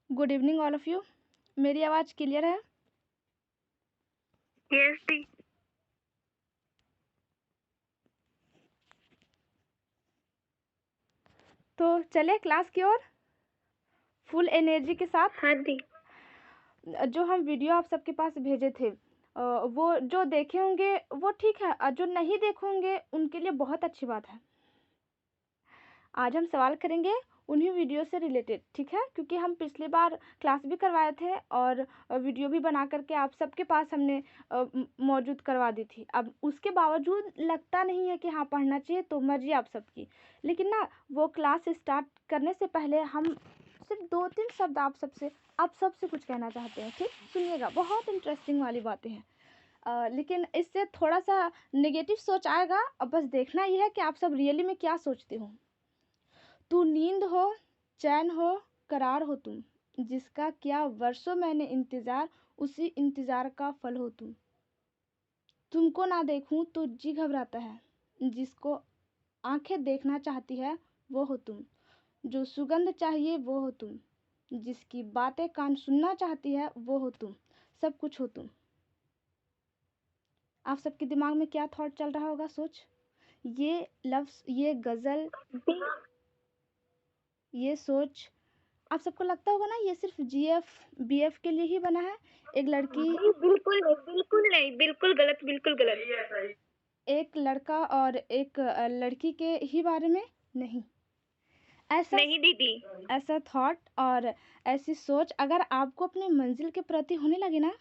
Good evening all of you. मेरी आवाज़ clear है? यस दी। तो चले क्लास की ओर फुल एनर्जी के साथ। हाँ दी। जो हम वीडियो आप सबके पास भेजे थे वो जो देखे होंगे वो ठीक है, और जो नहीं देखे होंगे उनके लिए बहुत अच्छी बात है। आज हम सवाल करेंगे उन्हीं वीडियो से रिलेटेड, ठीक है? क्योंकि हम पिछली बार क्लास भी करवाए थे और वीडियो भी बना करके आप सबके पास हमने मौजूद करवा दी थी। अब उसके बावजूद लगता नहीं है कि हाँ पढ़ना चाहिए, तो मर्जी आप सबकी। लेकिन ना वो क्लास स्टार्ट करने से पहले हम सिर्फ 2-3 शब्द आप सबसे कुछ कहना चाहते हैं। ठीक, सुनिएगा, बहुत इंटरेस्टिंग वाली बातें हैं। लेकिन इससे थोड़ा सा नेगेटिव सोच आएगा। अब बस देखना ये है कि आप सब रियली में क्या सोचते हो। तू नींद हो, चैन हो, करार हो तुम, जिसका किया वर्षों मैंने इंतजार, उसी इंतजार का फल हो तुम। तुमको ना देखूं तो जी घबराता है, जिसको आंखें देखना चाहती है वो हो तुम। जो सुगंध चाहिए वो हो तुम, जिसकी बातें कान सुनना चाहती है वो हो तुम। सब कुछ हो तुम। आप सबके दिमाग में क्या थॉट चल रहा होगा? सोच। ये लफ्ज़, ये गज़ल, ये सोच आप सबको लगता होगा ना ये सिर्फ जीएफ बीएफ के लिए ही बना है। एक लड़की, बिल्कुल नहीं, बिल्कुल नहीं, बिल्कुल गलत, बिल्कुल गलत। एक लड़का और एक लड़की के ही बारे में नहीं। ऐसा नहीं दीदी। ऐसा थॉट और ऐसी सोच अगर आपको अपने मंजिल के प्रति होने लगे ना,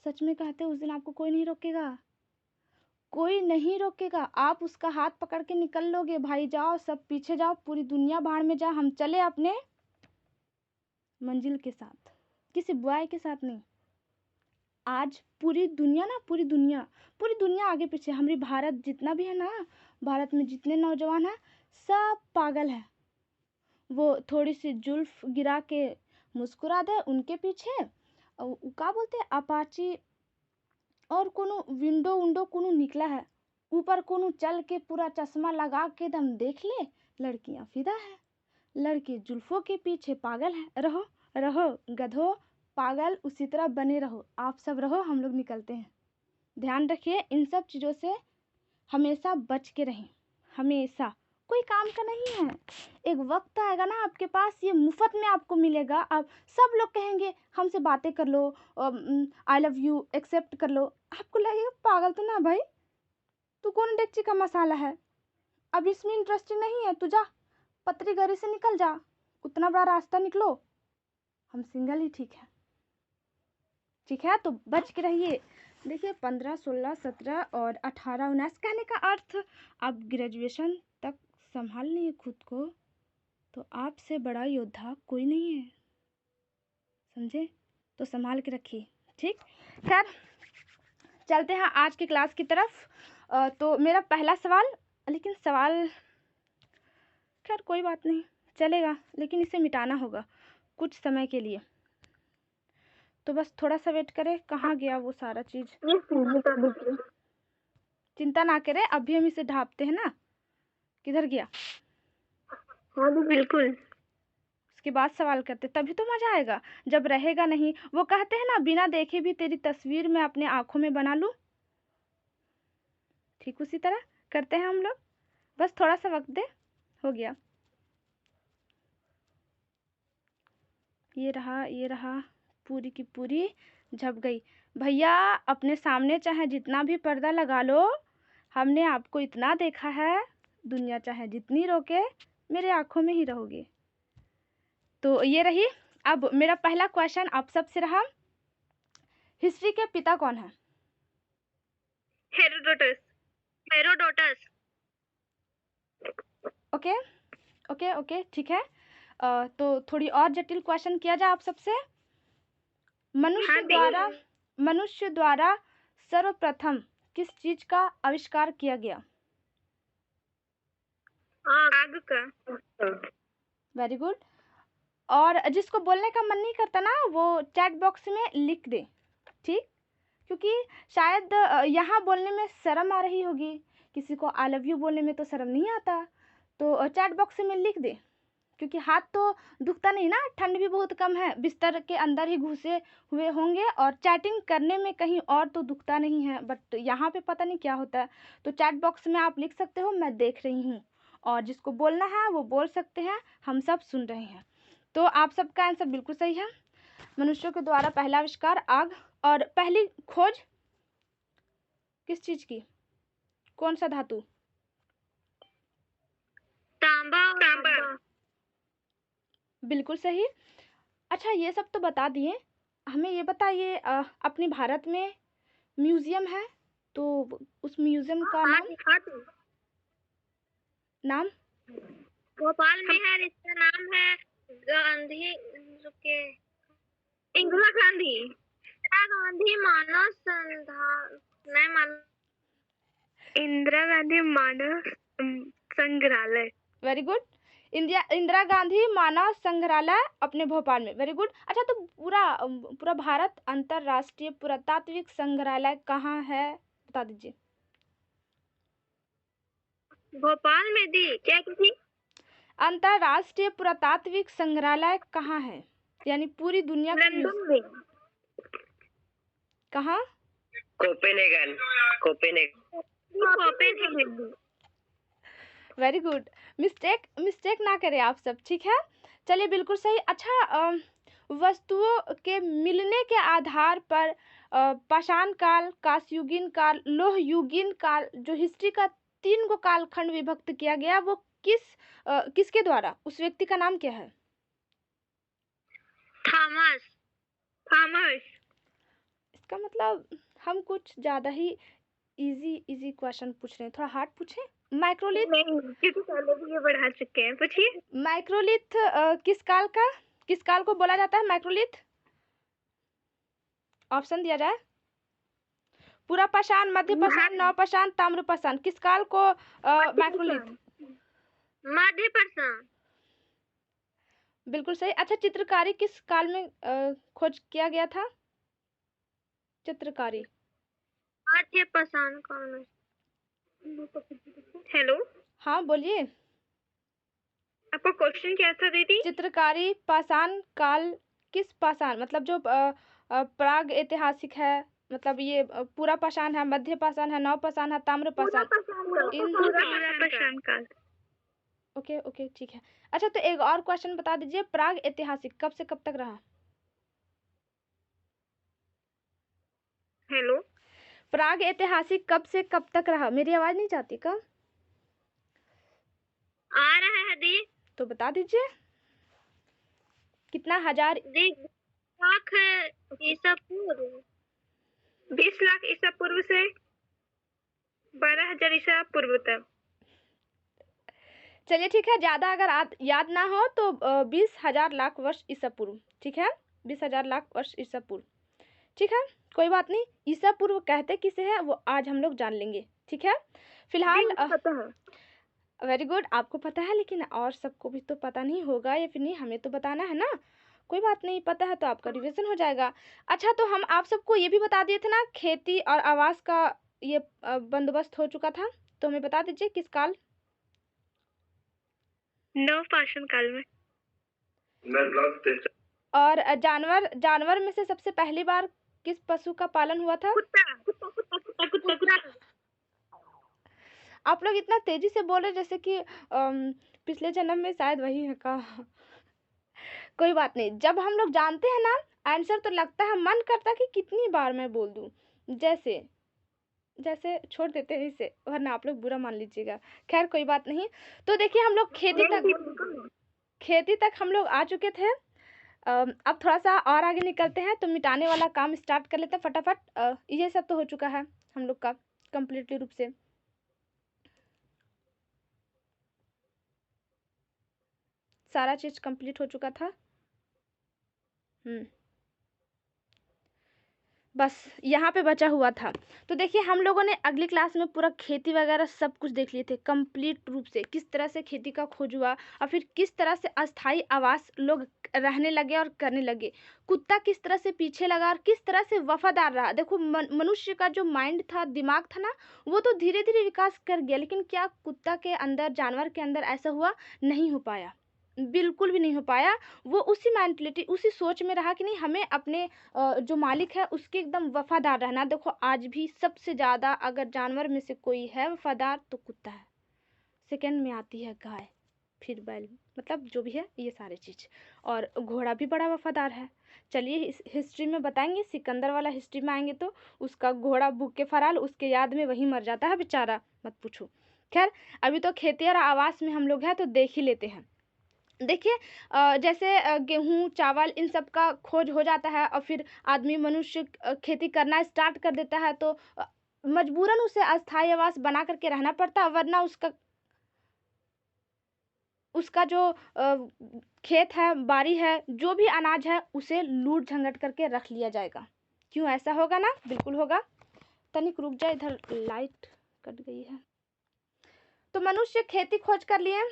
सच में कहते उस दिन आपको कोई नहीं रोकेगा। कोई नहीं रोकेगा। आप उसका हाथ पकड़ के निकल लोगे, भाई जाओ सब पीछे जाओ, पूरी दुनिया भाड़ में जा, हम चले अपने मंजिल के साथ, किसी बॉय के साथ नहीं। आज पूरी दुनिया ना, पूरी दुनिया आगे पीछे, हमारी भारत जितना भी है ना, भारत में जितने नौजवान हैं सब पागल है। वो थोड़ी सी जुल्फ गिरा के मुस्कुरा दे उनके पीछे, क्या बोलते हैं, अपाची और कोनो विंडो उंडो कोनो निकला है, ऊपर कोनो चल के पूरा चश्मा लगा के दम देख ले, लड़कियां फिदा है। लड़के जुल्फों के पीछे पागल है। रहो रहो गधो, पागल उसी तरह बने रहो। आप सब रहो, हम लोग निकलते हैं। ध्यान रखिए इन सब चीज़ों से हमेशा बच के रहें। हमेशा कोई काम का नहीं है। एक वक्त आएगा ना आपके पास ये मुफ्त में आपको मिलेगा। अब सब लोग कहेंगे हमसे बातें कर लो, आई लव यू एक्सेप्ट कर लो। आपको लगेगा पागल तो ना भाई, तू कौन डेगची का मसाला है, अब इसमें इंटरेस्टिंग नहीं है, तू जा पतरी गरी से निकल जा, उतना बड़ा रास्ता निकलो। हम सिंगल ही ठीक है, ठीक है? तो बच के रहिए। देखिए 15, 16, 17 और 18, 19 कहने का अर्थ आप ग्रेजुएशन तक संभाल लिए खुद को, तो आपसे बड़ा योद्धा कोई नहीं है, समझे? तो संभाल के रखिए, ठीक? खैर चलते हैं आज की क्लास की तरफ। तो मेरा पहला सवाल, लेकिन सवाल खैर कोई बात नहीं चलेगा, लेकिन इसे मिटाना होगा कुछ समय के लिए। तो बस थोड़ा सा वेट करें, कहाँ गया वो सारा चीज़। चिंता ना करें, अभी हम इसे ढापते हैं ना। किधर गया? हाँ जी बिल्कुल। उसके बाद सवाल करते, तभी तो मजा आएगा। जब रहेगा नहीं, वो कहते हैं ना बिना देखे भी तेरी तस्वीर मैं अपने आंखों में बना लूं, ठीक उसी तरह करते हैं हम लोग। बस थोड़ा सा वक्त दे, हो गया। ये रहा पूरी की पूरी झप गई। भैया अपने सामने चाहे जितना भी पर्दा लगा लो, हमने आपको इतना देखा है, दुनिया चाहे जितनी रोके मेरे आंखों में ही रहोगे। तो ये रही। अब मेरा पहला क्वेश्चन आप सबसे रहा, हिस्ट्री के पिता कौन है? Herodotus. Herodotus. Okay okay okay, ठीक है। तो थोड़ी और जटिल क्वेश्चन किया जाए आप सबसे। मनुष्य द्वारा सर्वप्रथम किस चीज का आविष्कार किया गया? आग का। Very good. और जिसको बोलने का मन नहीं करता ना, वो चैट बॉक्स में लिख दे, ठीक? क्योंकि शायद यहाँ बोलने में शर्म आ रही होगी, किसी को आई लव यू बोलने में तो शर्म नहीं आता, तो चैट बॉक्स में लिख दे, क्योंकि हाथ तो दुखता नहीं ना, ठंड भी बहुत कम है, बिस्तर के अंदर ही घुसे हुए होंगे और चैटिंग करने में कहीं और तो दुखता नहीं है, बट यहाँ पे पता नहीं क्या होता है। तो चैट बॉक्स में आप लिख सकते हो, मैं देख रही हूँ, और जिसको बोलना है वो बोल सकते हैं, हम सब सुन रहे हैं। तो आप सबका आंसर बिल्कुल सही है। मनुष्यों के द्वारा पहला आविष्कार आग, और पहली खोज किस चीज की, कौन सा धातु? तांबा। बिल्कुल सही। अच्छा, ये सब तो बता दिए, हमें ये बताइए अपने भारत में म्यूजियम है, तो उस म्यूजियम का नाम भोपाल में है, इसका नाम है गांधी, इंदिरा गांधी, मानव इंदिरा गांधी मानव संग्रहालय। Very good. इंदिरा गांधी मानव संग्रहालय अपने भोपाल में, वेरी गुड। अच्छा, तो पूरा भारत अंतरराष्ट्रीय पुरातात्विक संग्रहालय कहाँ है, बता दीजिए। भोपाल में दी क्या थी? अंतरराष्ट्रीय पुरातात्विक संग्रहालय कहाँ है, यानी पूरी दुनिया लंदन में। कहाँ? कोपेनहेगन। Very good. मिस्टेक ना करें आप सब, ठीक है? चलिए, बिल्कुल सही। अच्छा, वस्तुओं के मिलने के आधार पर पाषाण काल, कांस्ययुगीन काल, लोहयुगीन काल, जो हिस्ट्री का 3 गो कालखंड विभक्त किया गया, वो किसके द्वारा, उस व्यक्ति का नाम क्या है? थॉमस। इसका मतलब हम कुछ ज्यादा ही इजी क्वेश्चन पूछ रहे हैं, थोड़ा हार्ड पूछे। माइक्रोलिथ, क्योंकि पहले भी ये बढ़ा चुके हैं, पूछिए। माइक्रोलिथ किस काल को बोला जाता है माइक्रोलिथ? ऑप्शन दिया जाए। पूरा पाषाण, मध्य पाषाण, नवपाषाण, ताम्रपाषाण, किस काल को माइक्रोलिथ? मध्य पाषाण। बिल्कुल सही। अच्छा, चित्रकारी किस काल में खोज किया गया था? चित्रकारी मध्य पाषाण काल में। हेलो, हाँ बोलिए। आपका क्वेश्चन क्या था दीदी? चित्रकारी पाषाण काल, किस पाषाण, मतलब जो प्राग ऐतिहासिक है, मतलब ये पूरा पाषाण है, मध्य पाषाण है, नवपाषाण है, ताम्रपाषाण, पाषाण काल। ओके, ठीक है। अच्छा, तो एक और क्वेश्चन बता दीजिए, प्राग ऐतिहासिक कब से कब तक रहा? हेलो, प्राग ऐतिहासिक कब से कब तक रहा? मेरी आवाज नहीं जाती क्या? आ रहा है दी। तो बता दीजिए कितना हजार? 20 लाख ईसा पूर्व। 20 लाख ईसा पूर्व से 12,000 ईसा पूर्व तक। चलिए, ठीक है, ज्यादा अगर याद ना हो तो 20,000 लाख वर्ष ईसा पूर्व, ठीक है? 20,000 लाख वर्ष ईसा पूर्व, ठीक है, कोई बात नहीं। ईसा पूर्व कहते किसे है वो आज हम लोग जान लेंगे, ठीक है? फिलहाल पता है। वेरी गुड, आपको पता है, लेकिन और सबको भी तो पता नहीं होगा या फिर नहीं, हमें तो बताना है ना। कोई बात नहीं, पता है तो आपका रिवीजन हो जाएगा। अच्छा, तो हम आप सबको ये भी बता दिए थे ना, खेती और आवास का ये बंदोबस्त हो चुका था, तो हमें बता दीजिए किस काल? नवपाषाण काल में। और जानवर में से सबसे पहली बार किस पशु का पालन हुआ था? कुत्ता। आप लोग इतना तेजी से बोल रहे जैसे कि पिछले जन्म में शायद वही है का। कोई बात नहीं, जब हम लोग जानते हैं ना आंसर, तो लगता है मन करता कि कितनी बार मैं बोल दूं, जैसे छोड़ देते हैं इसे, वरना आप लोग बुरा मान लीजिएगा। खैर, कोई बात नहीं। तो देखिए, हम लोग खेती तक हम लोग आ चुके थे। अब थोड़ा सा और आगे निकलते हैं, तो मिटाने वाला काम स्टार्ट कर लेते हैं फटाफट। ये सब तो हो चुका है हम लोग का कंप्लीटली रूप से। सारा चीज कंप्लीट हो चुका था। बस यहाँ पे बचा हुआ था। तो देखिए, हम लोगों ने अगली क्लास में पूरा खेती वगैरह सब कुछ देख लिए थे कंप्लीट रूप से, किस तरह से खेती का खोज हुआ और फिर किस तरह से अस्थाई आवास लोग रहने लगे और करने लगे। कुत्ता किस तरह से पीछे लगा और किस तरह से वफादार रहा। देखो, मनुष्य का जो माइंड था, दिमाग था ना, वो तो धीरे धीरे विकास कर गया, लेकिन क्या कुत्ता के अंदर, जानवर के अंदर ऐसा हुआ? नहीं हो पाया, बिल्कुल भी नहीं हो पाया। वो उसी मेंटालिटी, उसी सोच में रहा कि नहीं, हमें अपने जो मालिक है उसके एकदम वफ़ादार रहना। देखो आज भी सबसे ज़्यादा अगर जानवर में से कोई है वफ़ादार तो कुत्ता है, सेकंड में आती है गाय, फिर बैल, मतलब जो भी है ये सारी चीज़। और घोड़ा भी बड़ा वफ़ादार है। चलिए इस हिस्ट्री में बताएँगे, सिकंदर वाला हिस्ट्री में आएँगे तो उसका घोड़ा भूखे फराल, उसके याद में वही मर जाता है बेचारा, मत पूछो। खैर अभी तो खेती और आवास में हम लोग हैं तो देख ही लेते हैं। देखिए जैसे गेहूँ, चावल इन सब का खोज हो जाता है और फिर आदमी मनुष्य खेती करना स्टार्ट कर देता है तो मजबूरन उसे अस्थायी आवास बना कर के रहना पड़ता है, वरना उसका उसका जो खेत है, बाड़ी है, जो भी अनाज है उसे लूट-झंगट करके रख लिया जाएगा। क्यों ऐसा होगा ना? बिल्कुल होगा। तनिक रुक जा, इधर लाइट कट गई है। तो मनुष्य खेती खोज कर लिए,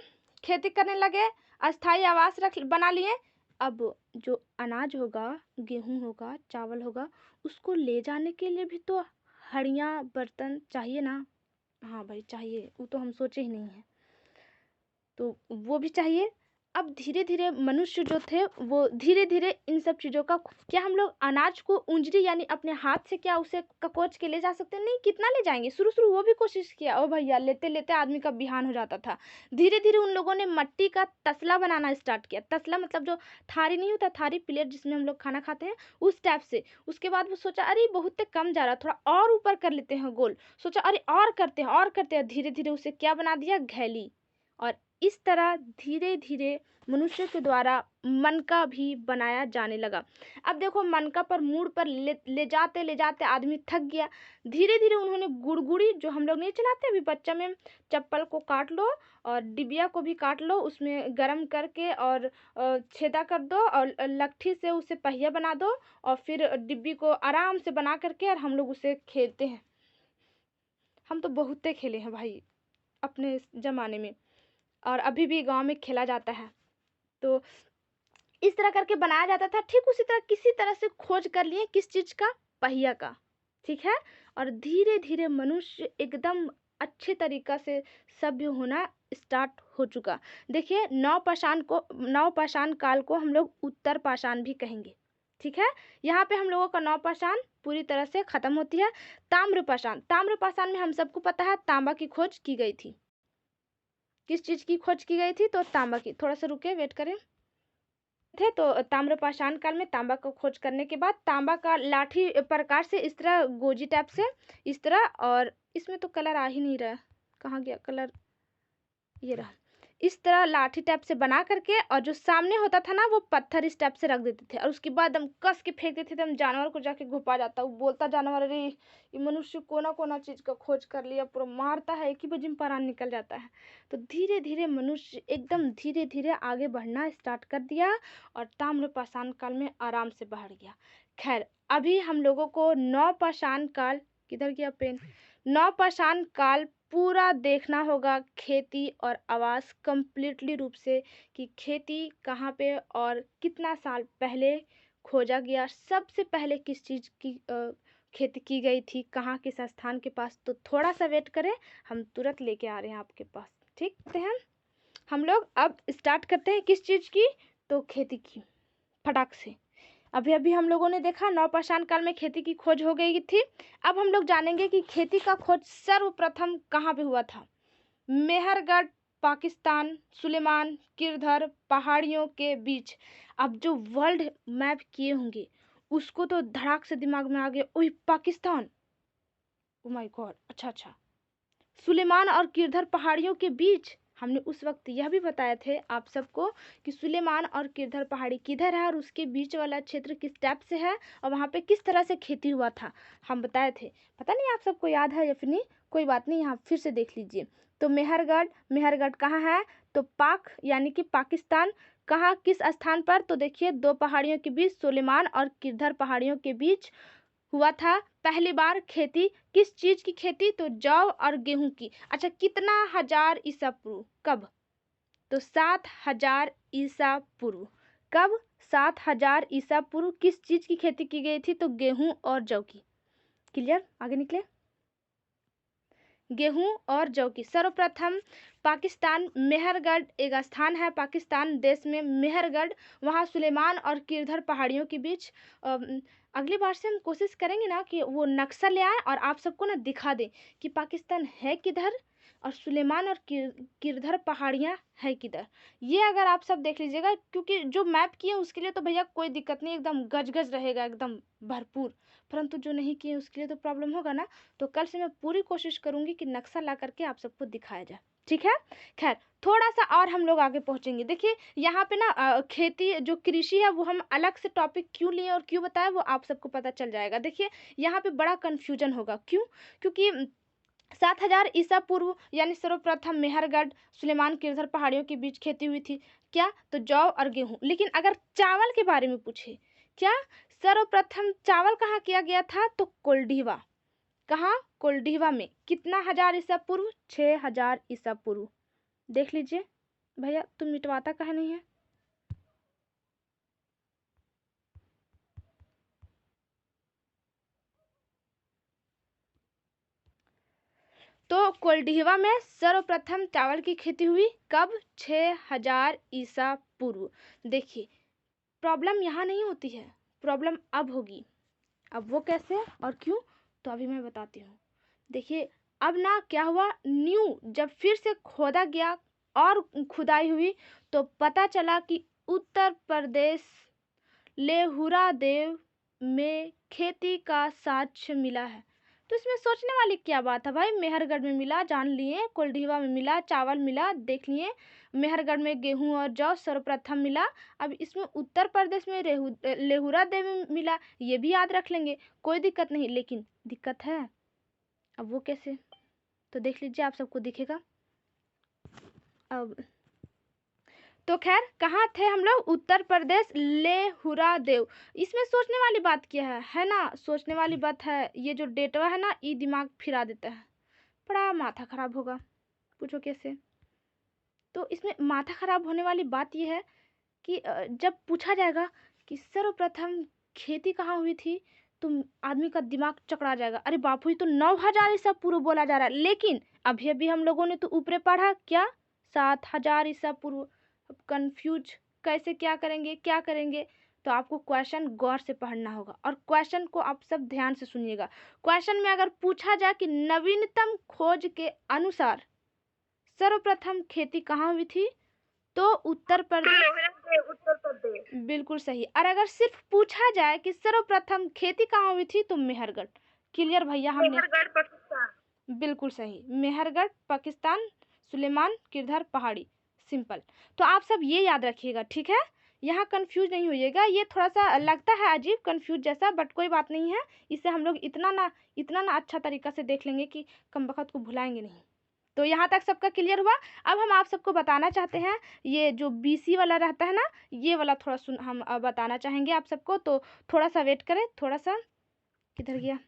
खेती करने लगे, अस्थायी आवास बना लिए। अब जो अनाज होगा, गेहूँ होगा, चावल होगा, उसको ले जाने के लिए भी तो हड़ियाँ, बर्तन चाहिए ना। हाँ भाई चाहिए, वो तो हम सोचे ही नहीं हैं। तो वो भी चाहिए। अब धीरे-धीरे मनुष्य जो थे वो धीरे-धीरे इन सब चीज़ों का, क्या हम लोग अनाज को ऊंजरी यानी अपने हाथ से क्या उसे ककोच के ले जा सकते हैं? नहीं, कितना ले जाएँगे? शुरू-शुरू वो भी कोशिश किया। ओ भैया लेते-लेते आदमी का बिहान हो जाता था। धीरे-धीरे उन लोगों ने मिट्टी का तसला बनाना स्टार्ट किया। तसला मतलब जो थारी नहीं होता, थारी प्लेट जिसमें हम लोग खाना खाते हैं, उस टाइप से। उसके बाद वो सोचा अरे बहुत कम जा रहा, थोड़ा और ऊपर कर लेते हैं गोल। सोचा अरे और करते हैं। धीरे-धीरे उसे क्या बना दिया? घैली। और इस तरह धीरे-धीरे मनुष्य के द्वारा मनका भी बनाया जाने लगा। अब देखो मनका पर मूड पर ले जाते आदमी थक गया। धीरे-धीरे उन्होंने गुड़गुड़ी, जो हम लोग नहीं चलाते अभी बच्चा में, चप्पल को काट लो और डिबिया को भी काट लो, उसमें गरम करके और छेदा कर दो और लट्ठी से उसे पहिया बना दो और फिर डिब्बी को आराम से बना करके और हम लोग उसे खेलते हैं। हम तो बहुते खेले हैं भाई अपने ज़माने में। और अभी भी गाँव में खेला जाता है। तो इस तरह करके बनाया जाता था। ठीक उसी तरह किसी तरह से खोज कर लिए किस चीज़ का? पहिया का, ठीक है? और धीरे-धीरे मनुष्य एकदम अच्छे तरीक़ा से सभ्य होना स्टार्ट हो चुका। देखिए नवपाषाण काल को हम लोग उत्तर पाषाण भी कहेंगे, ठीक है? यहाँ पे हम लोगों का नवपाषाण पूरी तरह से ख़त्म होती है। ताम्रपाषाण में हम सबको पता है तांबा की खोज की गई थी। किस चीज़ की खोज की गई थी? तो तांबा की। थोड़ा-सा रुकिए, वेट करें। थे तो ताम्रपाषाण काल में तांबा को खोज करने के बाद तांबा का लाठी प्रकार से इस तरह गोजी टाइप से इस तरह, और इसमें तो कलर आ ही नहीं रहा, कहाँ गया कलर? ये रहा। इस तरह लाठी टाइप से बना करके और जो सामने होता था ना वो पत्थर इस टाइप से रख देते थे और उसके बाद हम कस के फेंक देते थे, हम जानवर को जाके घुपा जाता। वो बोलता जानवर अरे ये मनुष्य कोना चीज का खोज कर लिया, पूरा मारता है, एक ही बजे में प्राण निकल जाता है। तो धीरे धीरे मनुष्य एकदम धीरे धीरे आगे बढ़ना स्टार्ट कर दिया और ताम्रपाषाण काल में आराम से बढ़ गया। खैर अभी हम लोगों को नवपाषाण काल, किधर गया पेन? नवपाषाण काल पूरा देखना होगा, खेती और आवास कंप्लीटली रूप से, कि खेती कहाँ पे और कितना साल पहले खोजा गया, सबसे पहले किस चीज़ की खेती की गई थी, कहाँ किस स्थान के पास। तो थोड़ा सा वेट करें, हम तुरंत लेके आ रहे हैं आपके पास, ठीक है? हम लोग अब स्टार्ट करते हैं किस चीज़ की? तो खेती की, फटाक से। अभी हम लोगों ने देखा नवपाषाण काल में खेती की खोज हो गई थी। अब हम लोग जानेंगे कि खेती का खोज सर्वप्रथम कहाँ पे हुआ था। मेहरगढ़, पाकिस्तान, सुलेमान, किरधर पहाड़ियों के बीच। अब जो वर्ल्ड मैप किए होंगे उसको तो धड़ाक से दिमाग में आ गया, ओह पाकिस्तान, ओ माय गॉड, अच्छा, सुलेमान और किरधर पहाड़ियों के बीच। हमने उस वक्त यह भी बताए थे आप सबको कि सुलेमान और किरधर पहाड़ी किधर है और उसके बीच वाला क्षेत्र किस टाइप से है और वहाँ पे किस तरह से खेती हुआ था, हम बताए थे। पता नहीं आप सबको याद है या फिर नहीं, कोई बात नहीं, यहाँ फिर से देख लीजिए। तो मेहरगढ़ कहाँ है? तो पाक यानी कि पाकिस्तान। कहाँ किस स्थान पर? तो देखिए दो पहाड़ियों के बीच, सुलेमान और किरधर पहाड़ियों के बीच हुआ था पहली बार खेती। किस चीज की खेती? तो जौ और गेहूं की। अच्छा कितना हजार ईसा पूर्व? कब? तो 7000 ईसा पूर्व। कब? 7000 ईसा पूर्व किस चीज की खेती की गई थी? तो गेहूं और जौ की। क्लियर? आगे निकले। गेहूं और जौ की। सर्वप्रथम पाकिस्तान मेहरगढ़ एक स्थान है पाकिस्तान देश में, मेहरगढ़, वहाँ सुलेमान और किरधर पहाड़ियों के बीच। अगली बार से हम कोशिश करेंगे ना कि वो नक्शा ले आएँ और आप सबको ना दिखा दें कि पाकिस्तान है किधर और सुलेमान और किरधर पहाड़ियाँ है किधर। ये अगर आप सब देख लीजिएगा, क्योंकि जो मैप किए उसके लिए तो भैया कोई दिक्कत नहीं, एकदम गज रहेगा, एकदम भरपूर। परंतु जो नहीं किए उसके लिए तो प्रॉब्लम होगा ना। तो कल से मैं पूरी कोशिश करूँगी कि नक्शा ला करके आप सबको दिखाया जाए, ठीक है। खैर, थोड़ा सा और हम लोग आगे पहुँचेंगे। देखिए यहाँ पे ना खेती जो कृषि है वो हम अलग से टॉपिक क्यों लिए और क्यों बताए वो आप सबको पता चल जाएगा। देखिए यहाँ पे बड़ा कन्फ्यूजन होगा, क्यों? क्योंकि 7000 ईसा पूर्व यानी सर्वप्रथम मेहरगढ़ सुलेमान किरधर पहाड़ियों के बीच खेती हुई थी। क्या? तो जौ और गेहूं। लेकिन अगर चावल के बारे में पूछे, क्या सर्वप्रथम चावल कहाँ किया गया था? तो कोल्डीवा। कहाँ? कोल्डीवा में। कितना हजार ईसा पूर्व? 6000 ईसा पूर्व। देख लीजिए भैया, तुम मिटवाता कहाँ नहीं है? तो कोल्डीवा में सर्वप्रथम चावल की खेती हुई कब? 6000 ईसा पूर्व। देखिए प्रॉब्लम यहाँ नहीं होती है, प्रॉब्लम अब होगी। अब वो कैसे और क्यों, तो अभी मैं बताती हूँ। देखिए अब ना क्या हुआ, न्यू जब फिर से खोदा गया और खुदाई हुई तो पता चला कि उत्तर प्रदेश लेहुरा देव में खेती का साक्ष्य मिला है। तो इसमें सोचने वाली क्या बात है भाई? मेहरगढ़ में मिला, जान लिए, कोल्डीवा में मिला, चावल मिला, देख लिए, मेहरगढ़ में गेहूं और जौ सर्वप्रथम मिला। अब इसमें उत्तर प्रदेश में लेहुरा देव में मिला, ये भी याद रख लेंगे, कोई दिक्कत नहीं। लेकिन दिक्कत है, अब वो कैसे? तो देख लीजिए, आप सबको दिखेगा। अब तो खैर कहाँ थे हम लोग? उत्तर प्रदेश, लेहुरा देव। इसमें सोचने वाली बात क्या है ना? सोचने वाली बात है, ये जो डेटवा है ना, ये दिमाग फिरा देता है, बड़ा माथा खराब होगा। पूछो कैसे? तो इसमें माथा खराब होने वाली बात ये है कि जब पूछा जाएगा कि सर्वप्रथम खेती कहाँ हुई थी, तो आदमी का दिमाग चकरा जाएगा। अरे बापू, ये तो 9000 ईसा पूर्व बोला जा रहा है। लेकिन अभी अभी हम लोगों ने तो ऊपरे पढ़ा क्या? 7000 ईसा पूर्व। अब कंफ्यूज कैसे, क्या करेंगे, क्या करेंगे? तो आपको क्वेश्चन गौर से पढ़ना होगा और क्वेश्चन को आप सब ध्यान से सुनिएगा। क्वेश्चन में अगर पूछा जाए कि नवीनतम खोज के अनुसार सर्वप्रथम खेती कहाँ हुई थी, तो उत्तर प्रदेश। उत्तर प्रदेश। बिल्कुल सही। और अगर सिर्फ पूछा जाए कि सर्वप्रथम खेती कहाँ हुई थी, तो मेहरगढ़। क्लियर भैया? हमने मेहरगढ़ पाकिस्तान। बिल्कुल सही, मेहरगढ़ पाकिस्तान, सुलेमान किरधर पहाड़ी। सिंपल। तो आप सब ये याद रखिएगा, ठीक है? यहाँ कंफ्यूज नहीं होइएगा। ये थोड़ा सा लगता है अजीब, कंफ्यूज जैसा, बट कोई बात नहीं है। इसे हम लोग इतना ना अच्छा तरीका से देख लेंगे कि कमबख्त को भुलाएंगे नहीं। तो यहाँ तक सबका क्लियर हुआ। अब हम आप सबको बताना चाहते हैं, ये जो बीसी वाला रहता है ना, ये वाला थोड़ा हम बताना चाहेंगे आप सबको। तो थोड़ा सा वेट करें, थोड़ा सा, किधर गया?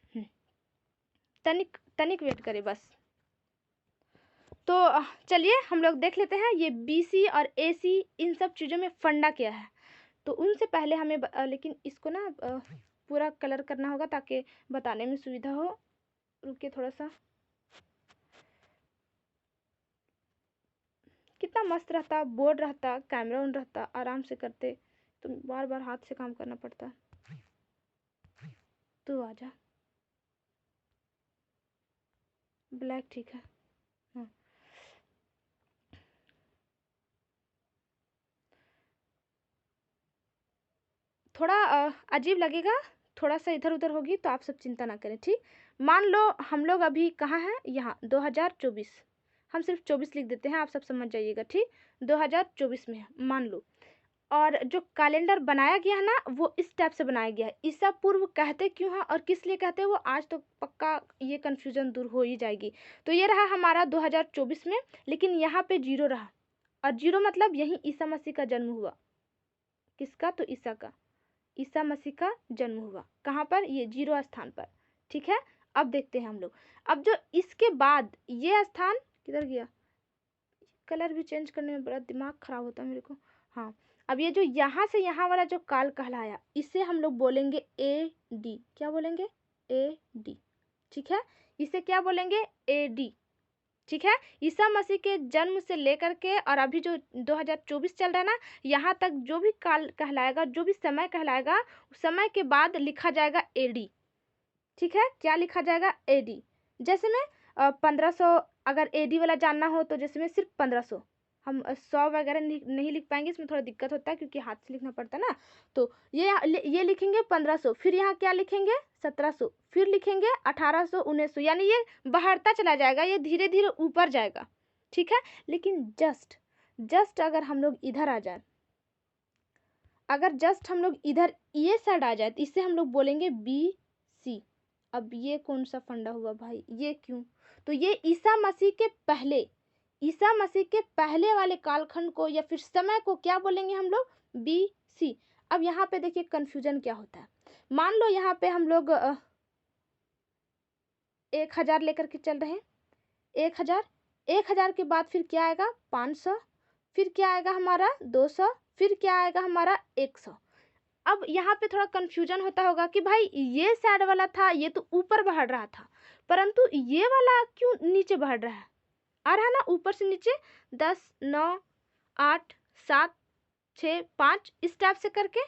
तनिक वेट करें बस। तो चलिए हम लोग देख लेते हैं ये बीसी और एसी, इन सब चीज़ों में फंडा क्या है। तो उनसे पहले हमें लेकिन इसको ना पूरा कलर करना होगा ताकि बताने में सुविधा हो। रुकिए थोड़ा सा। कितना मस्त रहता, बोर्ड रहता, कैमरा ऑन रहता, आराम से करते, तो बार बार हाथ से काम करना पड़ता। तो आजा, ब्लैक ठीक है। हाँ, थोड़ा अजीब लगेगा, थोड़ा सा इधर उधर होगी, तो आप सब चिंता ना करें, ठीक? मान लो हम लोग अभी कहाँ हैं? यहाँ 2024। हम सिर्फ 24 लिख देते हैं, आप सब समझ जाइएगा, ठीक? 2024 में है मान लो। और जो कैलेंडर बनाया गया है ना, वो इस टाइप से बनाया गया है। ईसा पूर्व कहते क्यों हैं और किस लिए कहते हैं, वो आज तो पक्का ये कन्फ्यूजन दूर हो ही जाएगी। तो ये रहा हमारा 2024 में, लेकिन यहाँ पे 0 रहा, और 0 मतलब यहीं ईसा मसीह का जन्म हुआ। किसका? तो ईसा का, ईसा मसीह का जन्म हुआ। कहाँ पर? ये 0 स्थान पर, ठीक है? अब देखते हैं हम लोग, अब जो इसके बाद ये स्थान किधर गया? कलर भी चेंज करने में बड़ा दिमाग खराब होता है मेरे को। हाँ, अब ये जो यहाँ से यहाँ वाला जो काल कहलाया, इसे हम लोग बोलेंगे ए डी। क्या बोलेंगे? ए डी, ठीक है? इसे क्या बोलेंगे? ए डी, ठीक है। ईसा मसीह के जन्म से लेकर के और अभी जो 2024 चल रहा है ना, यहाँ तक जो भी काल कहलाएगा, जो भी समय कहलाएगा, उस समय के बाद लिखा जाएगा एडी। ठीक है, क्या लिखा जाएगा? एडी। जैसे में 1500 अगर एडी वाला जानना हो तो जैसे में सिर्फ 1500, हम 100 वगैरह नहीं लिख पाएंगे, इसमें थोड़ा दिक्कत होता है क्योंकि हाथ से लिखना पड़ता है ना। तो ये लिखेंगे 1500, फिर यहाँ क्या लिखेंगे? 1700, फिर लिखेंगे 1800, 1900, यानी ये बढ़ता चला जाएगा, ये धीरे धीरे ऊपर जाएगा। ठीक है, लेकिन जस्ट अगर हम लोग इधर आ जाए, अगर जस्ट हम लोग इधर ये साइड आ जाए तो इससे हम लोग बोलेंगे BC। अब ये कौन सा फंडा हुआ भाई, ये क्यों? तो ये ईसा मसीह के पहले वाले कालखंड को या फिर समय को क्या बोलेंगे हम लोग? BC। अब यहाँ पे देखिए कंफ्यूजन क्या होता है। मान लो यहाँ पे हम लोग 1000 लेकर के चल रहे हैं, 1000 के बाद फिर क्या आएगा? 500, फिर क्या आएगा हमारा? 200, फिर क्या आएगा हमारा? 100। अब यहाँ पे थोड़ा कंफ्यूजन होता होगा कि भाई ये साइड वाला था, ये तो ऊपर बढ़ रहा था, परंतु ये वाला क्यों नीचे बढ़ रहा है? आ रहा है ना ऊपर से नीचे, 10, 9, 8, 7, 6, 5 इस टाइप से करके,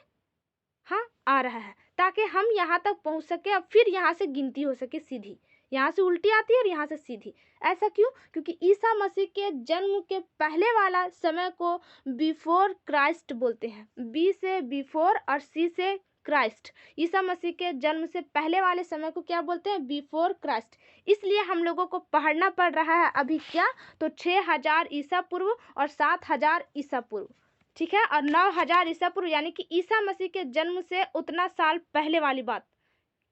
हाँ आ रहा है, ताकि हम यहाँ तक पहुँच सके। अब फिर यहाँ से गिनती हो सके सीधी, यहाँ से उल्टी आती है और यहाँ से सीधी। ऐसा क्यों? क्योंकि ईसा मसीह के जन्म के पहले वाला समय को बिफोर क्राइस्ट बोलते हैं। बी से बिफोर और सी से क्राइस्ट। ईसा मसीह के जन्म से पहले वाले समय को क्या बोलते हैं? Before Christ. इसलिए हम लोगों को पढ़ना पड़ रहा है अभी क्या? तो 6000 ईसा पूर्व और 7000 ईसा पूर्व। ठीक है, और 9000 ईसा पूर्व, यानी कि ईसा मसीह के जन्म से उतना साल पहले वाली बात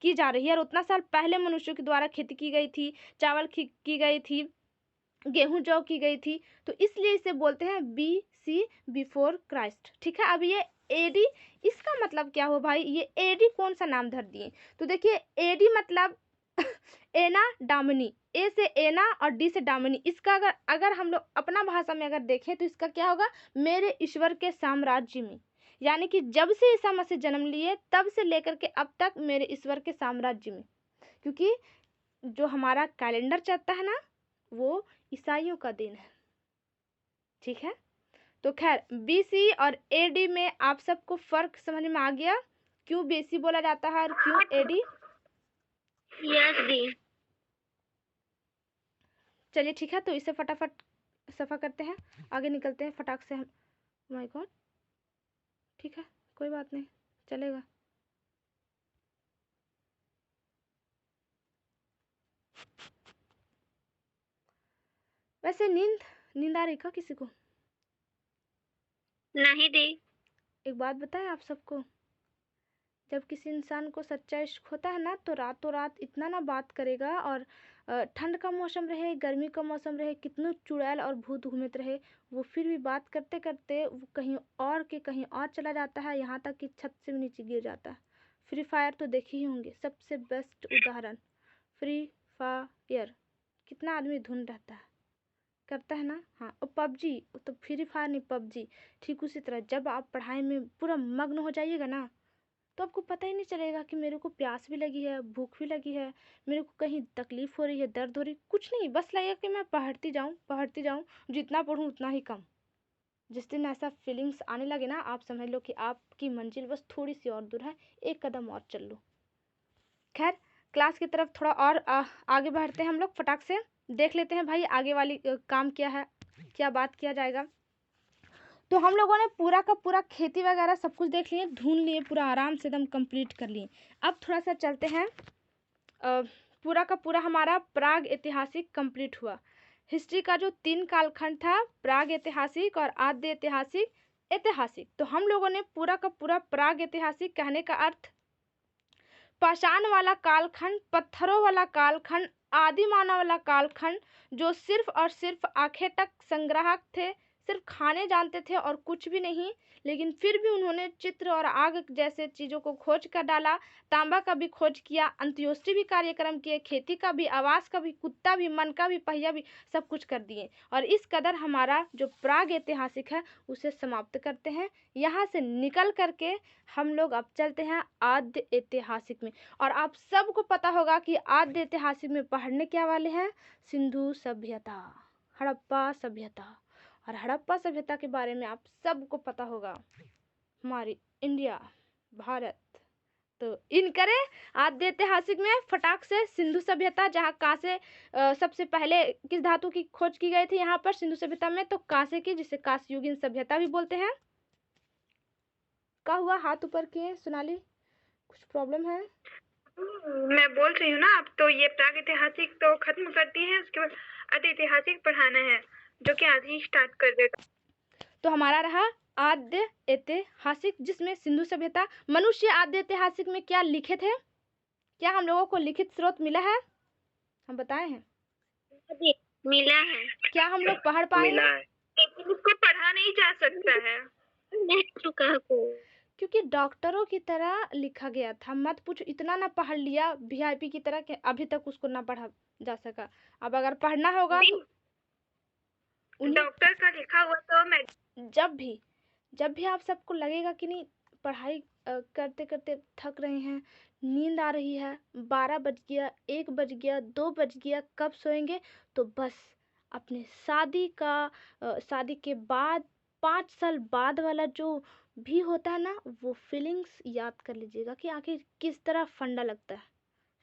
की जा रही है। और उतना साल पहले मनुष्यों के द्वारा खेती की गई थी, चावल की गई थी, गेहूं जौ की गई थी, तो इसलिए इसे बोलते हैं BC, बिफोर क्राइस्ट। ठीक है, अब ये एडी, इसका मतलब क्या हो भाई? ये एडी कौन सा नाम धर दिए? तो देखिए एडी मतलब एना डामनी, ए से एना और डी से डामनी। इसका अगर हम लोग अपना भाषा में अगर देखें तो इसका क्या होगा? मेरे ईश्वर के साम्राज्य में। यानी कि जब से ईसा मसीह जन्म लिए तब से लेकर के अब तक मेरे ईश्वर के साम्राज्य में, क्योंकि जो हमारा कैलेंडर चलता है ना वो ईसाइयों का दिन है। ठीक है, तो खैर BC और AD में आप सबको फर्क समझ में आ गया, क्यों BC बोला जाता है और क्यों AD? यस दी। चलिए ठीक है, तो इसे फटाफट सफा करते हैं, आगे निकलते हैं फटाक से हम। माय गॉड, ठीक है कोई बात नहीं, चलेगा। वैसे नींद आ रही का किसी को? नहीं दी। एक बात बताएं आप सबको, जब किसी इंसान को सच्चा इश्क होता है ना तो रातों रात इतना ना बात करेगा, और ठंड का मौसम रहे, गर्मी का मौसम रहे, कितनों चुड़ैल और भूत घूमते रहे, वो फिर भी बात करते करते वो कहीं और चला जाता है, यहाँ तक कि छत से भी नीचे गिर जाता है। फ्री फायर तो देखे ही होंगे, सबसे बेस्ट उदाहरण फ्री फायर। कितना आदमी धुन रहता है, करता है ना। हाँ, और PUBG तो फ्री फायर नहीं, PUBG। ठीक उसी तरह जब आप पढ़ाई में पूरा मग्न हो जाइएगा ना तो आपको पता ही नहीं चलेगा कि मेरे को प्यास भी लगी है, भूख भी लगी है, मेरे को कहीं तकलीफ हो रही है, दर्द हो रही, कुछ नहीं, बस लगेगा कि मैं पढ़ती जाऊँ, जितना पढ़ूँ उतना ही कम। जिस दिन ऐसा फीलिंग्स आने लगे ना, आप समझ लो कि आपकी मंजिल बस थोड़ी सी और दूर है, एक कदम और चल लो। खैर, क्लास की तरफ थोड़ा और आगे बढ़ते हैं हम लोग, फटाक से देख लेते हैं भाई आगे वाली काम क्या है, क्या बात किया जाएगा। तो हम लोगों ने पूरा का पूरा खेती वगैरह सब कुछ देख लिए, ढूंढ लिए, पूरा आराम से एकदम कंप्लीट कर लिए। अब थोड़ा सा चलते हैं, पूरा का पूरा हमारा प्राग ऐतिहासिक कंप्लीट हुआ। हिस्ट्री का जो 3 कालखंड था, प्राग ऐतिहासिक और आद्य ऐतिहासिक, तो हम लोगों ने पूरा का पूरा प्राग ऐतिहासिक कहने का अर्थ पाषाण वाला कालखंड, पत्थरों वाला कालखंड, आदि मानव वाला कालखंड, जो सिर्फ और सिर्फ आंखें तक सिर्फ खाने जानते थे और कुछ भी नहीं, लेकिन फिर भी उन्होंने चित्र और आग जैसे चीज़ों को खोज कर डाला, तांबा का भी खोज किया, अंत्योष्टि भी कार्यक्रम किए, खेती का भी, आवास का भी, कुत्ता भी, मन का भी, पहिया भी, सब कुछ कर दिए। और इस कदर हमारा जो प्राग ऐतिहासिक है उसे समाप्त करते हैं। यहाँ से निकल करके हम लोग अब चलते हैं आद्य ऐतिहासिक में। और आप सबको पता होगा कि आद्य ऐतिहासिक में पढ़ने क्या वाले हैं, सिंधु सभ्यता, हड़प्पा सभ्यता। और हड़प्पा सभ्यता के बारे में आप सबको पता होगा, हमारी इंडिया, भारत। तो इन करें आद्य ऐतिहासिक में फटाक से सिंधु सभ्यता, जहाँ कांसे सबसे पहले किस धातु की खोज की गई थी यहाँ पर सिंधु सभ्यता में, तो कांसे की, जिसे कांस्ययुगीन सभ्यता भी बोलते हैं। क्या हुआ, हाथ ऊपर किए सोनाली, कुछ प्रॉब्लम है? मैं बोल रही हूँ ना, अब तो ये प्राग ऐतिहासिक तो खत्म करती है, उसके बाद आद्य ऐतिहासिक पढ़ाना है, जो कि आज ही स्टार्ट कर देगा। तो हमारा रहा आद्य ऐतिहासिक, जिसमें सिंधु सभ्यता। मनुष्य आद्य ऐतिहासिक में क्या लिखे थे, क्या हम लोगों को लिखित स्रोत मिला है, हम बताए हैं? मिला है। क्या हम लोग पढ़ पाए हैं? लेकिन उसको पढ़ा नहीं जा सकता है, नहीं चुका को, क्योंकि डॉक्टरों की तरह लिखा गया था। मत पूछो, इतना ना पढ़ लिया वीआईपी की तरह कि अभी तक उसको ना पढ़ा जा सका। अब अगर पढ़ना होगा तो डॉक्टर का लिखा हुआ तो मैं जब भी आप सबको लगेगा कि नहीं पढ़ाई करते करते थक रहे हैं, नींद आ रही है, 12 बज गया, 1 बज गया, 2 बज गया, कब सोएंगे, तो बस अपने शादी के बाद 5 साल बाद वाला जो भी होता है ना, वो फीलिंग्स याद कर लीजिएगा कि आखिर किस तरह फंडा लगता है।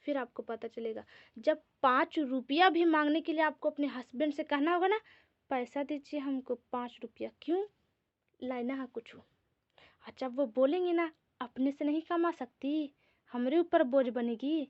फिर आपको पता चलेगा, जब 5 रुपया भी मांगने के लिए आपको अपने हस्बैंड से कहना होगा ना, पैसा दीजिए हमको 5 रुपया, क्यों लाना है कुछ। अच्छा, वो बोलेंगे ना, अपने से नहीं कमा सकती, हमारे ऊपर बोझ बनेगी,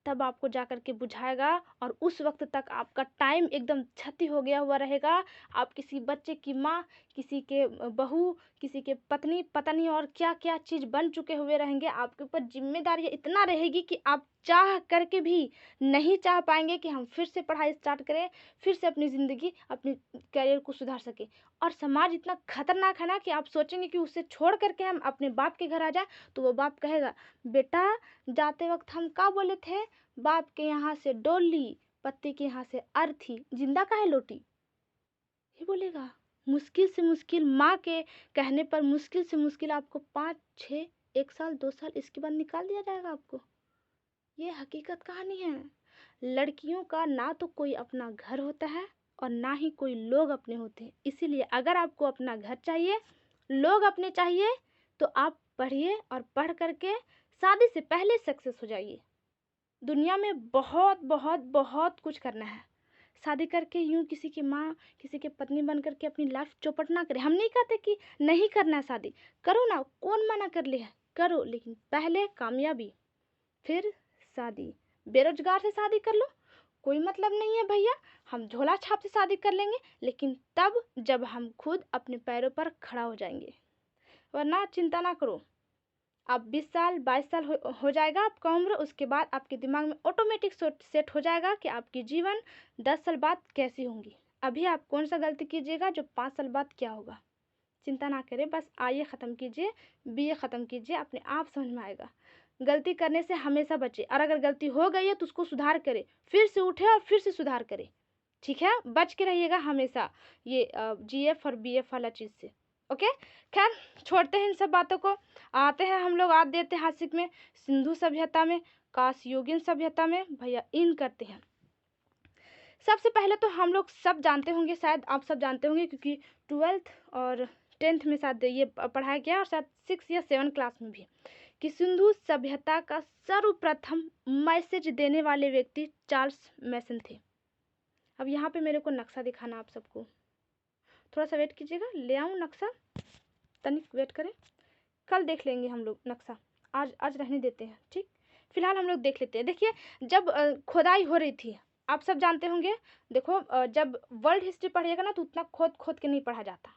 तब आपको जा कर के बुझाएगा। और उस वक्त तक आपका टाइम एकदम क्षति हो गया हुआ रहेगा। आप किसी बच्चे की माँ, किसी के बहू, किसी के पत्नी, पता नहीं और क्या क्या चीज़ बन चुके हुए रहेंगे। आपके ऊपर जिम्मेदारी इतना रहेगी कि आप चाह करके भी नहीं चाह पाएंगे कि हम फिर से पढ़ाई स्टार्ट करें, फिर से अपनी ज़िंदगी, अपनी करियर को सुधार सके। और समाज इतना खतरनाक है ना कि आप सोचेंगे कि उसे छोड़ करके हम अपने बाप के घर आ जाए, तो वो बाप कहेगा, बेटा जाते वक्त हम क्या बोले थे, बाप के यहाँ से डोली, पति के यहाँ से अर्थी, जिंदा काहे लोटी, ये बोलेगा। मुश्किल से मुश्किल माँ के कहने पर मुश्किल से मुश्किल आपको 5, 6, 1 साल, 2 साल, इसके बाद निकाल दिया जाएगा आपको। ये हकीकत कहानी है। लड़कियों का ना तो कोई अपना घर होता है और ना ही कोई लोग अपने होते हैं। इसीलिए अगर आपको अपना घर चाहिए, लोग अपने चाहिए, तो आप पढ़िए और पढ़ करके शादी से पहले सक्सेस हो जाइए। दुनिया में बहुत बहुत बहुत कुछ करना है। शादी करके यूं किसी की माँ, किसी के पत्नी बन करके अपनी लाइफ चौपट ना करें। हम नहीं कहते कि नहीं करना है शादी, करो ना, कौन मना कर ले है, करो, लेकिन पहले कामयाबी फिर शादी। बेरोजगार से शादी कर लो, कोई मतलब नहीं है भैया, हम झोला छाप से शादी कर लेंगे, लेकिन तब जब हम खुद अपने पैरों पर खड़ा हो जाएंगे। वरना चिंता ना करो, आप 20 साल 22 साल हो जाएगा आपका उम्र, उसके बाद आपके दिमाग में ऑटोमेटिक सेट हो जाएगा कि आपकी जीवन 10 साल बाद कैसी होंगी। अभी आप कौन सा गलती कीजिएगा जो 5 साल बाद क्या होगा। चिंता ना करें, बस आईए ख़त्म कीजिए, बीए ख़त्म कीजिए, अपने आप समझ में आएगा। गलती करने से हमेशा बचे, और अगर गलती हो गई है तो उसको सुधार करे, फिर से उठे और फिर से सुधार करे, ठीक है। बच के रहिएगा हमेशा ये जीएफ और बीएफ वाला चीज़ से, ओके। खैर छोड़ते हैं इन सब बातों को, आते हैं हम लोग आद्य ऐतिहासिक में, सिंधु सभ्यता में, कांस्ययुगीन सभ्यता में। भैया इन करते हैं। सबसे पहले तो हम लोग सब जानते होंगे, शायद आप सब जानते होंगे, क्योंकि 12th और 10th में शायद ये पढ़ाया गया, और शायद 6 या 7 क्लास में भी, कि सिंधु सभ्यता का सर्वप्रथम मैसेज देने वाले व्यक्ति चार्ल्स मैसन थे। अब यहाँ पे मेरे को नक्शा दिखाना आप सबको, थोड़ा सा वेट कीजिएगा, ले आऊँ नक्शा, तनिक वेट करें, कल देख लेंगे हम लोग नक्शा, आज रहने देते हैं, ठीक। फिलहाल हम लोग देख लेते हैं। देखिए, जब खुदाई हो रही थी, आप सब जानते होंगे, देखो जब वर्ल्ड हिस्ट्री पढ़िएगा ना तो उतना खोद खोद के नहीं पढ़ा जाता,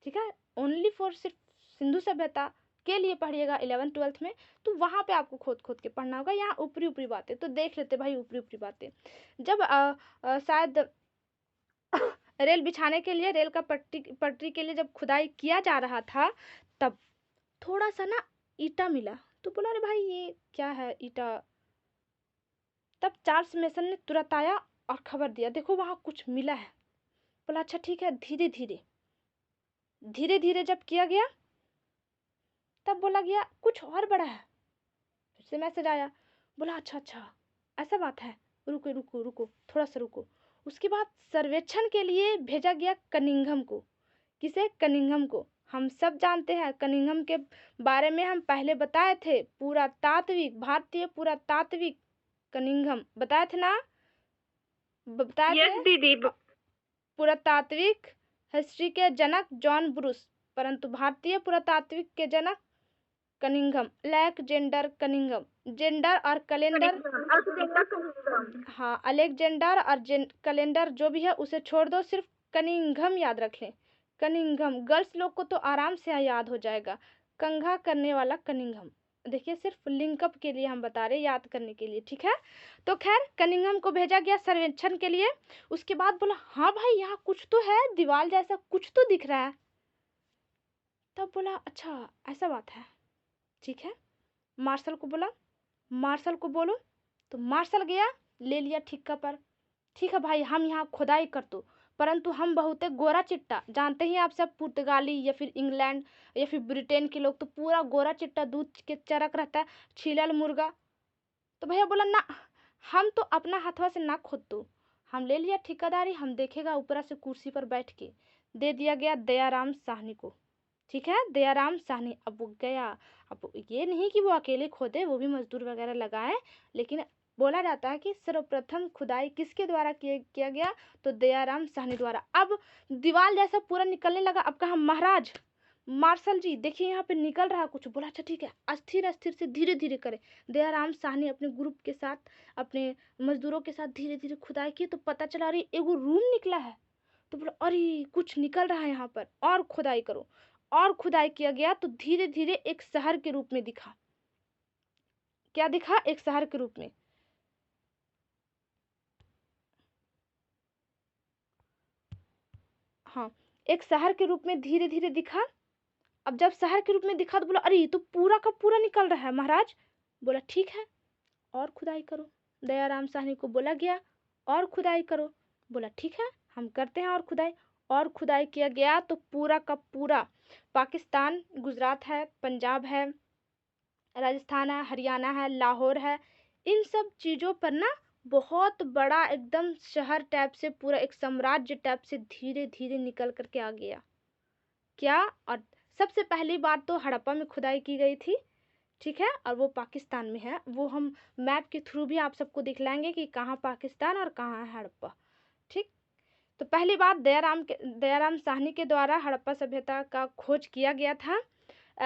ठीक है। ओनली फॉर सिर्फ सिंधु सभ्यता के लिए पढ़िएगा 11th 12th में, तो वहाँ पे आपको खोद खोद के पढ़ना होगा। यहाँ ऊपरी ऊपरी बातें तो देख लेते भाई, ऊपरी ऊपरी बातें। जब शायद रेल बिछाने के लिए, रेल का पटरी के लिए जब खुदाई किया जा रहा था, तब थोड़ा सा ना ईटा मिला। तो बोला अरे भाई ये क्या है ईटा। तब चार्ल्स मेसन ने तुरंत आया और खबर दिया, देखो वहां कुछ मिला है। बोला अच्छा ठीक है। धीरे धीरे धीरे धीरे जब किया गया, तब बोला गया कुछ और बड़ा है। फिर से मैसेज आया। बोला अच्छा अच्छा ऐसा बात है, रुको रुको रुको थोड़ा सा रुको। उसके बाद सर्वेक्षण के लिए भेजा गया कनिंघम को। किसे? कनिंघम को। हम सब जानते हैं कनिंघम के बारे में, हम पहले बताए थे। पुरातात्विक, भारतीय पुरातात्विक कनिंघम बताए थे ना, बताए यस थे। दीदी। पुरातात्विक हिस्ट्री के जनक जॉन ब्रूस, परंतु भारतीय पुरातात्विक के जनक कनिंघम, अलेक्जेंडर कनिंघम। जेंडर और कैलेंडर, हाँ अलेक्जेंडर और कैलेंडर जो भी है उसे छोड़ दो, सिर्फ कनिंघम याद रख लें। कनिंघम गर्ल्स लोग को तो आराम से याद हो जाएगा। कंघा करने वाला कनिंघम। देखिए सिर्फ लिंकअप के लिए हम बता रहे, याद करने के लिए, ठीक है। तो खैर कनिंघम को भेजा गया सर्वेक्षण के लिए। उसके बाद बोला हाँ भाई यहाँ कुछ तो है, दीवार जैसा कुछ तो दिख रहा है। तब बोला अच्छा ऐसा बात है, ठीक है। मार्शल को बोला, मार्शल को बोलो। तो मार्शल गया, ले लिया ठिक्का पर। ठीक है भाई हम यहाँ खुदाई कर दो, परंतु हम बहुत गोरा चिट्टा, जानते ही आप सब पुर्तगाली या फिर इंग्लैंड या फिर ब्रिटेन के लोग तो पूरा गोरा चिट्टा दूध के चरक रहता है, छीलल मुर्गा। तो भैया बोला ना, हम तो अपना हाथवा से ना खोद दो। हम ले लिया ठेकेदारी, हम देखेगा ऊपर से कुर्सी पर बैठ के। दे दिया गया दयाराम साहनी को, ठीक है। दयाराम साहनी अब वो गया। अब ये नहीं कि वो अकेले खोदे, वो भी मजदूर वगैरह लगाए, लेकिन बोला जाता है कि सर्वप्रथम खुदाई किसके द्वारा किया गया, तो दयाराम साहनी द्वारा। अब दीवार जैसा पूरा निकलने लगा। अब कहा महाराज मार्शल जी देखिए यहाँ पे निकल रहा कुछ। बोला अच्छा ठीक है, अस्थिर अस्थिर से धीरे धीरे करे। दयाराम साहनी अपने ग्रुप के साथ, अपने मजदूरों के साथ धीरे धीरे खुदाई की, तो पता चला अरे एगो रूम निकला है। तो बोला अरे कुछ निकल रहा है यहाँ पर, और खुदाई करो। और खुदाई किया गया तो धीरे धीरे एक शहर के रूप में दिखा। क्या दिखा? एक शहर के रूप में। हाँ एक शहर के रूप में धीरे धीरे दिखा। अब जब शहर के रूप में दिखा तो बोला अरे ये तो पूरा का पूरा निकल रहा है महाराज। बोला ठीक है और खुदाई करो। दयाराम साहनी को बोला गया और खुदाई करो। बोला ठीक है हम करते हैं और खुदाई। और खुदाई किया गया तो पूरा का पूरा पाकिस्तान, गुजरात है, पंजाब है, राजस्थान है, हरियाणा है, लाहौर है, इन सब चीज़ों पर ना बहुत बड़ा एकदम शहर टाइप से, पूरा एक साम्राज्य टाइप से धीरे धीरे निकल करके आ गया। क्या? और सबसे पहली बार तो हड़प्पा में खुदाई की गई थी, ठीक है, और वो पाकिस्तान में है। वो हम मैप के थ्रू भी आप सबको दिखलाएंगे कि कहाँ पाकिस्तान और कहाँ है हड़प्पा, ठीक। तो पहली बार दयाराम साहनी के द्वारा हड़प्पा सभ्यता का खोज किया गया था।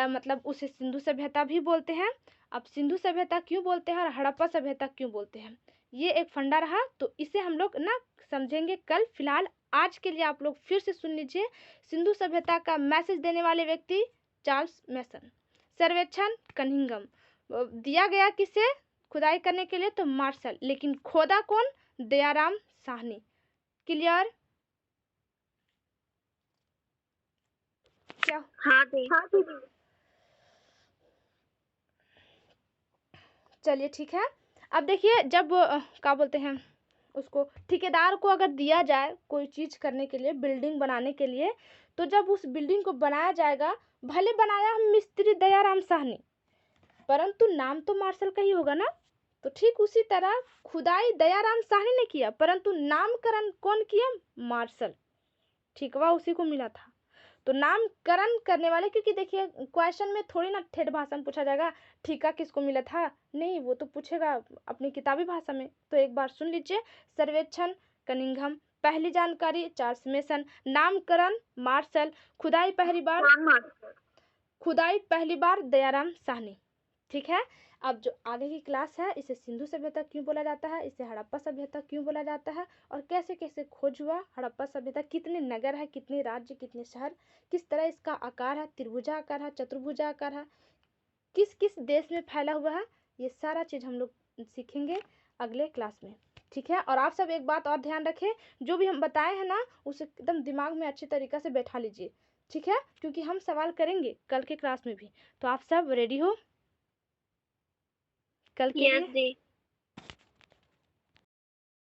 मतलब उसे सिंधु सभ्यता भी बोलते हैं। अब सिंधु सभ्यता क्यों बोलते हैं और हड़प्पा सभ्यता क्यों बोलते हैं, ये एक फंडा रहा, तो इसे हम लोग ना समझेंगे कल। फिलहाल आज के लिए आप लोग फिर से सुन लीजिए। सिंधु सभ्यता का मैसेज देने वाले व्यक्ति चार्ल्स मेसन, सर्वेक्षण कनिंघम, दिया गया किसे खुदाई करने के लिए, तो मार्शल, लेकिन खोदा कौन? दयाराम साहनी। क्लियर? क्या? हाँ दीदी। चलिए ठीक है। अब देखिए जब क्या बोलते हैं उसको, ठेकेदार को अगर दिया जाए कोई चीज़ करने के लिए, बिल्डिंग बनाने के लिए, तो जब उस बिल्डिंग को बनाया जाएगा, भले बनाया हम मिस्त्री दयाराम साहनी, परंतु नाम तो मार्शल का ही होगा ना। तो ठीक उसी तरह खुदाई दयाराम साहनी ने किया, परंतु नामकरण कौन किया? मार्शल। ठीकवा उसी को मिला था। तो नामकरण करने वाले, क्योंकि देखिए क्वेश्चन में थोड़ी ना ठेठ भाषा में पूछा जाएगा ठीका किसको मिला था, नहीं, वो तो पूछेगा अपनी किताबी भाषा में। तो एक बार सुन लीजिए। सर्वेक्षण कनिंघम, पहली जानकारी चार्ल्स मेसन, नामकरण मार्शल, खुदाई पहली बार दयाराम साहनी, ठीक है। अब जो आगे की क्लास है, इसे सिंधु सभ्यता क्यों बोला जाता है, इसे हड़प्पा सभ्यता क्यों बोला जाता है, और कैसे कैसे खोज हुआ हड़प्पा सभ्यता, कितने नगर है, कितने राज्य, कितने शहर, किस तरह इसका आकार है, त्रिभुजाकार है, चतुर्भुजाकार है, किस किस देश में फैला हुआ है, ये सारा चीज़ हम लोग सीखेंगे अगले क्लास में। ठीक है। और आप सब एक बात और ध्यान रखें, जो भी हम बताए हैं ना उसे एकदम दिमाग में अच्छे तरीक़े से बैठा लीजिए, ठीक है, क्योंकि हम सवाल करेंगे कल के क्लास में भी। तो आप सब रेडी हो कल के लिए? यस जी।